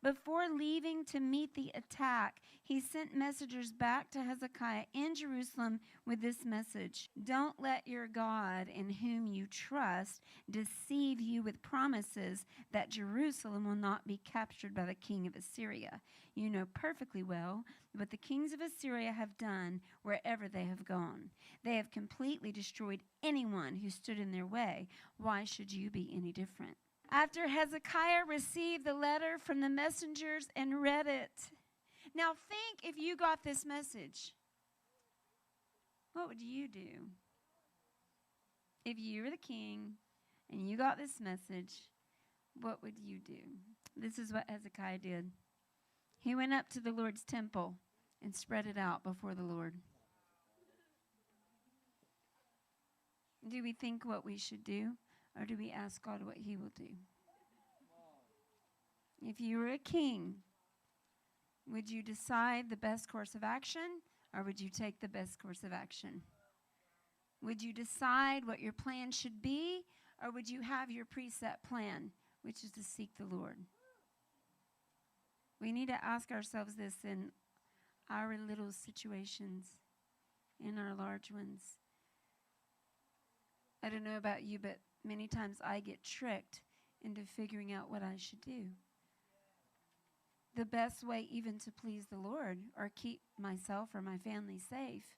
Before leaving to meet the attack, he sent messengers back to Hezekiah in Jerusalem with this message: Don't let your God, in whom you trust, deceive you with promises that Jerusalem will not be captured by the king of Assyria. You know perfectly well what the kings of Assyria have done wherever they have gone. They have completely destroyed anyone who stood in their way. Why should you be any different? After Hezekiah received the letter from the messengers and read it. Now think, if you got this message, what would you do? If you were the king and you got this message, what would you do? This is what Hezekiah did. He went up to the Lord's temple and spread it out before the Lord. Do we think what we should do? Or do we ask God what he will do? If you were a king, would you decide the best course of action, or would you take the best course of action? Would you decide what your plan should be, or would you have your preset plan, which is to seek the Lord? We need to ask ourselves this in our little situations, in our large ones. I don't know about you, but many times I get tricked into figuring out what I should do. The best way even to please the Lord or keep myself or my family safe.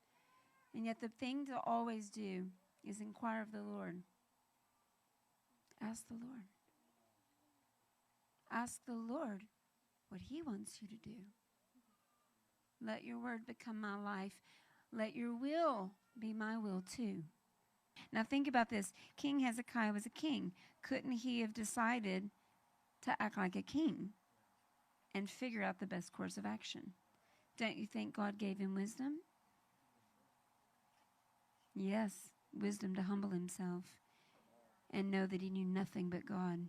And yet the thing to always do is inquire of the Lord. Ask the Lord. Ask the Lord what he wants you to do. Let your word become my life. Let your will be my will too. Now think about this. King Hezekiah was a king. Couldn't he have decided to act like a king and figure out the best course of action? Don't you think God gave him wisdom? Yes, wisdom to humble himself and know that he knew nothing but God.